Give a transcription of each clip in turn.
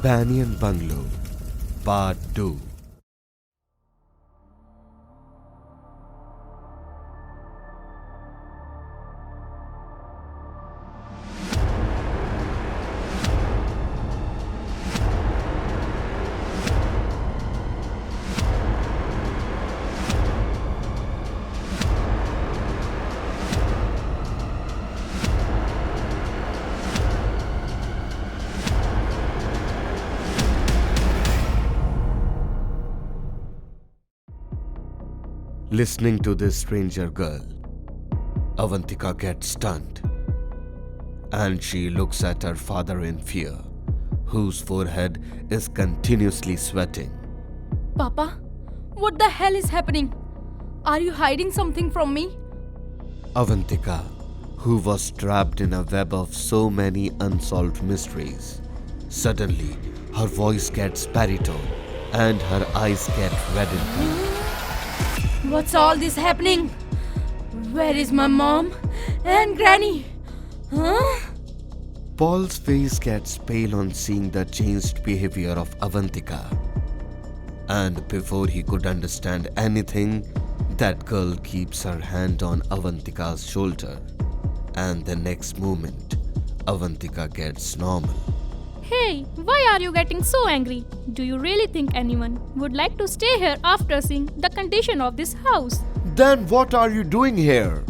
Banyan Bungalow Part 2. Listening to this stranger girl, Avantika gets stunned, and she looks at her father in fear, whose forehead is continuously sweating. Papa, what the hell is happening? Are you hiding something from me? Avantika, who was trapped in a web of so many unsolved mysteries, suddenly her voice gets baritone and her eyes get red and pink. What's all this happening? Where is my mom and granny? Huh? Paul's face gets pale on seeing the changed behavior of Avantika. And before he could understand anything, that girl keeps her hand on Avantika's shoulder. And the next moment, Avantika gets normal. Hey, why are you getting so angry? Do you really think anyone would like to stay here after seeing the condition of this house? Then what are you doing here?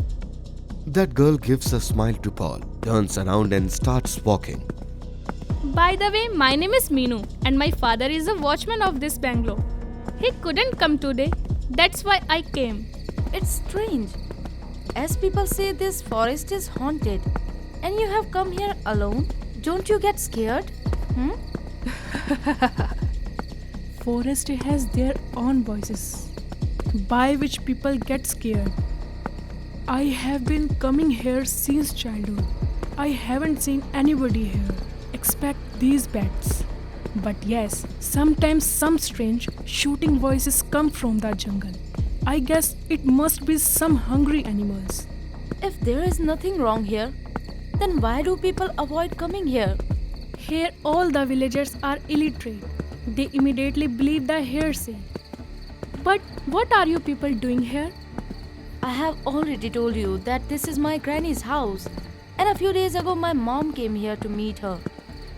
That girl gives a smile to Paul, turns around and starts walking. By the way, my name is Meenu and my father is a watchman of this bungalow. He couldn't come today, that's why I came. It's strange. As people say, this forest is haunted. And you have come here alone? Don't you get scared? Forest has their own voices, by which people get scared. I have been coming here since childhood. I haven't seen anybody here, except these bats. But yes, sometimes some strange shooting voices come from the jungle. I guess it must be some hungry animals. If there is nothing wrong here, then why do people avoid coming here? Here all the villagers are illiterate. They immediately believe the hearsay. But what are you people doing here? I have already told you that this is my granny's house. And a few days ago my mom came here to meet her.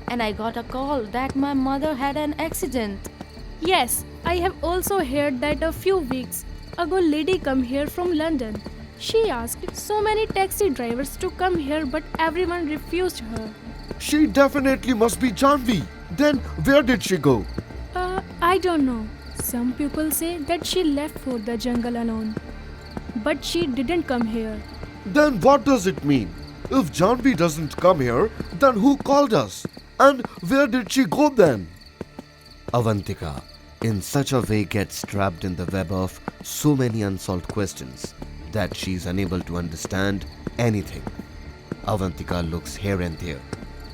And I got a call that my mother had an accident. Yes, I have also heard that a few weeks ago lady come here from London. She asked so many taxi drivers to come here but everyone refused her. She definitely must be Janvi. Then where did she go? I don't know. Some people say that she left for the jungle alone. But she didn't come here. Then what does it mean? If Janvi doesn't come here, then who called us? And where did she go then? Avantika, in such a way, gets trapped in the web of so many unsolved questions that she is unable to understand anything. Avantika looks here and there,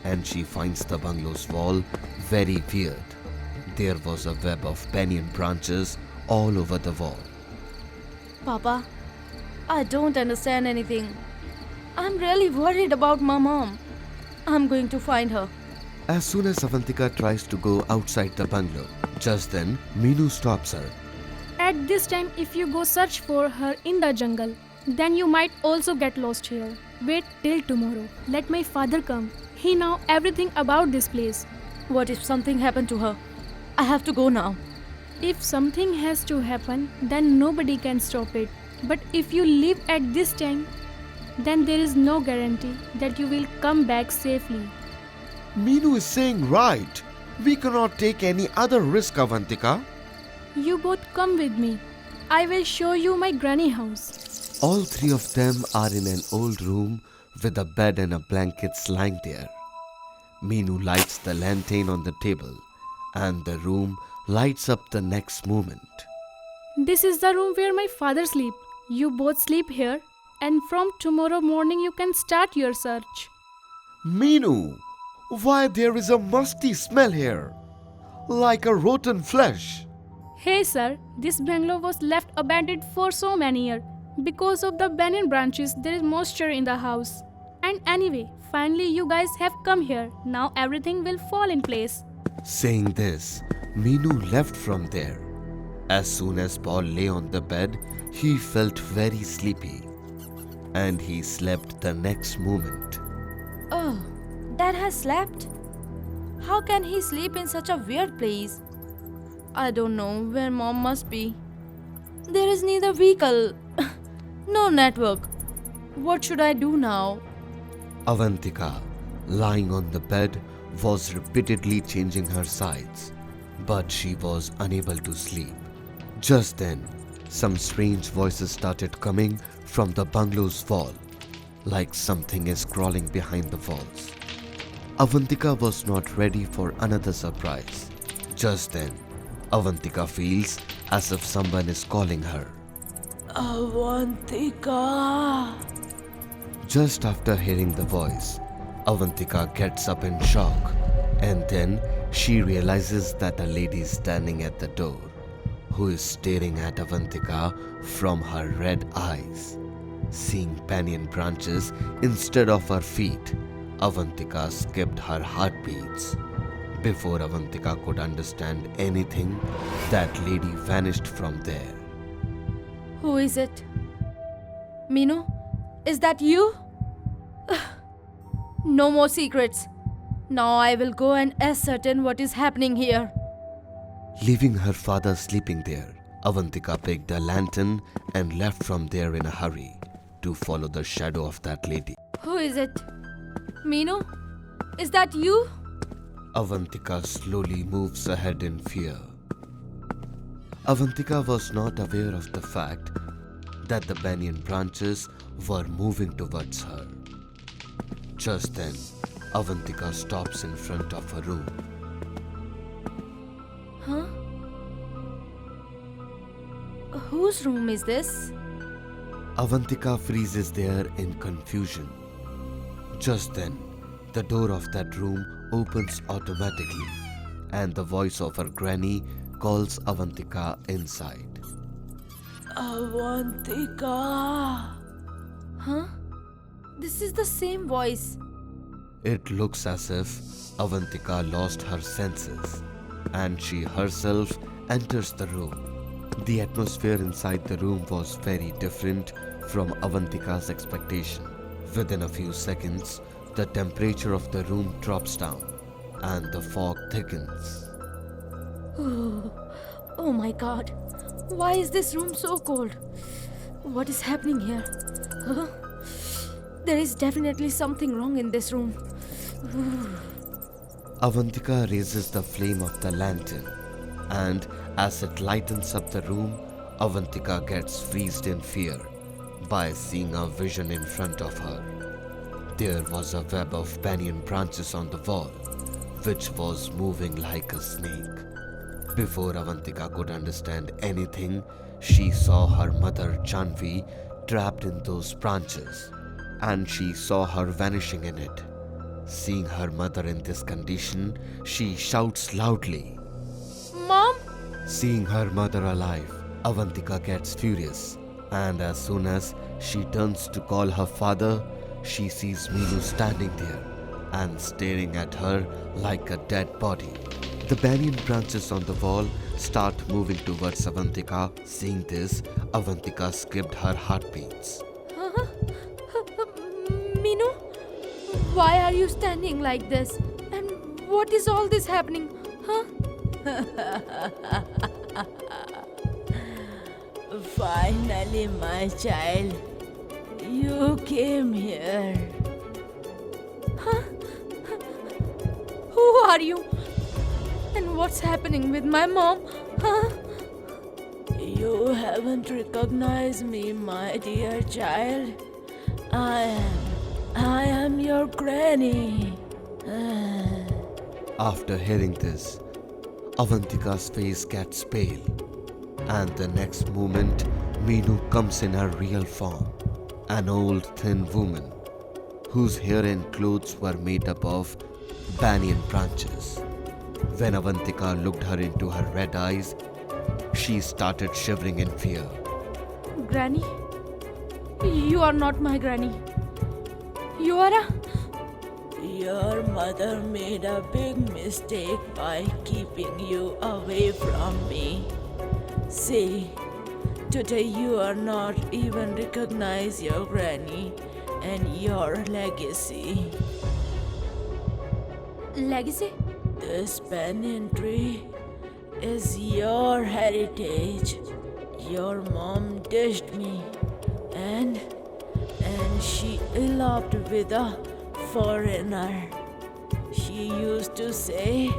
and she finds the bungalow's wall very weird. There was a web of banyan branches all over the wall. Papa, I don't understand anything. I'm really worried about my mom. I'm going to find her. As soon as Avantika tries to go outside the bungalow, just then Meenu stops her. At this time, if you go search for her in the jungle, then you might also get lost here. Wait till tomorrow. Let my father come. He knows everything about this place. What if something happened to her? I have to go now. If something has to happen, then nobody can stop it. But if you leave at this time, then there is no guarantee that you will come back safely. Meenu is saying right. We cannot take any other risk, Avantika. You both come with me. I will show you my granny house. All three of them are in an old room with a bed and a blankets lying there. Meenu lights the lantern on the table, and the room lights up the next moment. This is the room where my father sleep. You both sleep here, and from tomorrow morning you can start your search. Meenu, why there is a musty smell here? Like a rotten flesh. Hey sir, this bungalow was left abandoned for so many years. Because of the banyan branches, there is moisture in the house. And anyway, finally you guys have come here. Now everything will fall in place. Saying this, Meenu left from there. As soon as Paul lay on the bed, he felt very sleepy. And he slept the next moment. Oh, Dad has slept? How can he sleep in such a weird place? I don't know where Mom must be. There is neither vehicle, no network. What should I do now? Avantika, lying on the bed, was repeatedly changing her sides, but she was unable to sleep. Just then, some strange voices started coming from the bungalow's wall, like something is crawling behind the walls. Avantika was not ready for another surprise. Just then, Avantika feels as if someone is calling her. Avantika. Just after hearing the voice, Avantika gets up in shock, and then she realizes that a lady is standing at the door, who is staring at Avantika from her red eyes. Seeing banyan branches instead of her feet, Avantika skipped her heartbeats. Before Avantika could understand anything, that lady vanished from there. Who is it? Meenu, is that you? No more secrets. Now I will go and ascertain what is happening here. Leaving her father sleeping there, Avantika picked a lantern and left from there in a hurry to follow the shadow of that lady. Who is it? Meenu, is that you? Avantika slowly moves ahead in fear. Avantika was not aware of the fact that the banyan branches were moving towards her. Just then, Avantika stops in front of a room. Huh? Whose room is this? Avantika freezes there in confusion. Just then, the door of that room opens automatically, and the voice of her granny calls Avantika inside. Avantika. Huh? This is the same voice. It looks as if Avantika lost her senses, and she herself enters the room. The atmosphere inside the room was very different from Avantika's expectation. Within a few seconds, the temperature of the room drops down, and the fog thickens. Oh my god. Why is this room so cold? What is happening here? Huh? There is definitely something wrong in this room. Avantika raises the flame of the lantern, and as it lightens up the room, Avantika gets freezed in fear by seeing a vision in front of her. There was a web of banyan branches on the wall, which was moving like a snake. Before Avantika could understand anything, she saw her mother Janvi trapped in those branches, and she saw her vanishing in it. Seeing her mother in this condition, she shouts loudly. Mom? Seeing her mother alive, Avantika gets furious, and as soon as she turns to call her father, she sees Meenu standing there and staring at her like a dead body. The banyan branches on the wall start moving towards Avantika. Seeing this, Avantika skipped her heartbeats. Huh? Meenu? Why are you standing like this? And what is all this happening? Huh? Finally, my child, you came here. Huh? Who are you? And what's happening with my mom? Huh? You haven't recognized me, my dear child. I am your granny. After hearing this, Avantika's face gets pale, and the next moment, Meenu comes in her real form, an old thin woman whose hair and clothes were made up of banyan branches. When Avantika looked her into her red eyes, she started shivering in fear. Granny? You are not my granny. You are a... Your mother made a big mistake by keeping you away from me. See, today you are not even recognize your granny and your legacy. Legacy? This banyan tree is your heritage. Your mom dished me and she eloped with a foreigner. She used to say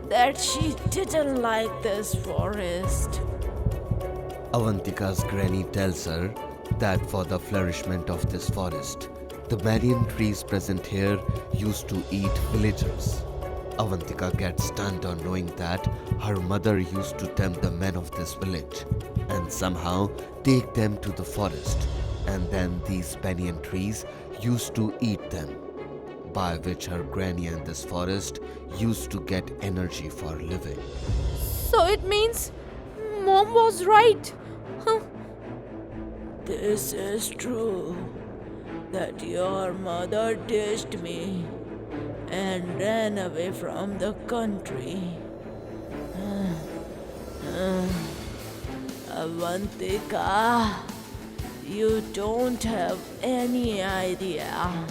that she didn't like this forest. Avantika's granny tells her that for the flourishment of this forest, the banyan trees present here used to eat villagers. Avantika gets stunned on knowing that her mother used to tempt the men of this village and somehow take them to the forest, and then these banyan trees used to eat them, by which her granny and this forest used to get energy for living. So it means Mom was right. Huh? This is true that your mother dished me and ran away from the country. Avantika, you don't have any idea.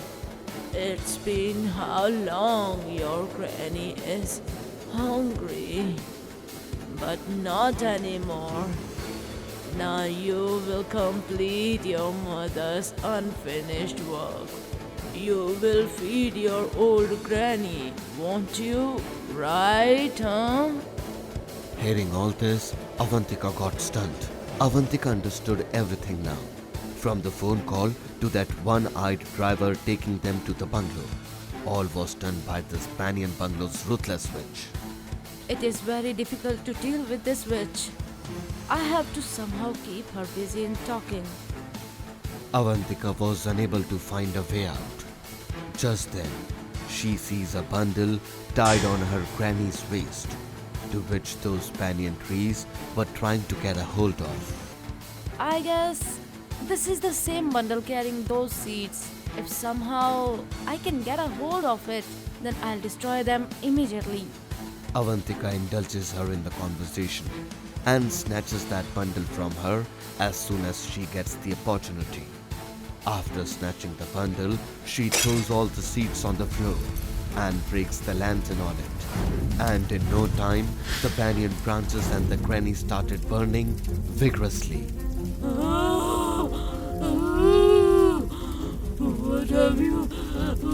It's been how long your granny is hungry, but not anymore. Now you will complete your mother's unfinished work. You will feed your old granny, won't you? Right, huh? Hearing all this, Avantika got stunned. Avantika understood everything now. From the phone call to that one-eyed driver taking them to the bungalow. All was done by this Banyan Bungalow's ruthless witch. It is very difficult to deal with this witch. I have to somehow keep her busy in talking. Avantika was unable to find a way out. Just then, she sees a bundle tied on her granny's waist, to which those banyan trees were trying to get a hold of. I guess this is the same bundle carrying those seeds. If somehow I can get a hold of it, then I'll destroy them immediately. Avantika indulges her in the conversation and snatches that bundle from her as soon as she gets the opportunity. After snatching the bundle, she throws all the seeds on the floor and breaks the lantern on it. And in no time, the banyan branches and the granny started burning vigorously.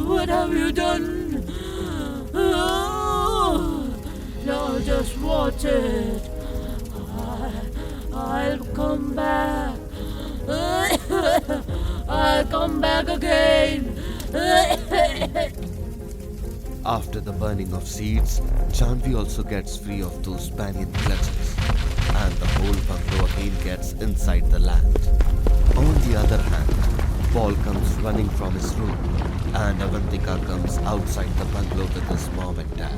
What have you done? Now just watch it. I'll come back. I'll come back again. After the burning of seeds, Janvi also gets free of those banyan clutches, and the whole bungalow again gets inside the land. On the other hand, Paul comes running from his room, and Avantika comes outside the bungalow with his mom and dad.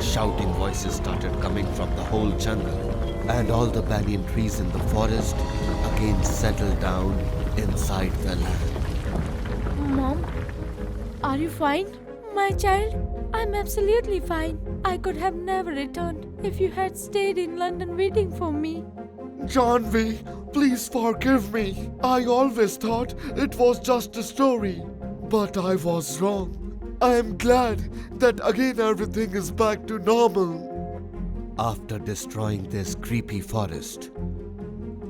Shouting voices started coming from the whole jungle, and all the banyan trees in the forest again settled down inside the land. Mom, are you fine? My child, I'm absolutely fine. I could have never returned if you had stayed in London waiting for me. Janvi, please forgive me. I always thought it was just a story, but I was wrong. I am glad that again everything is back to normal. After destroying this creepy forest,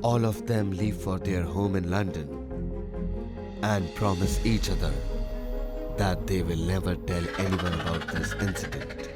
all of them leave for their home in London and promise each other that they will never tell anyone about this incident.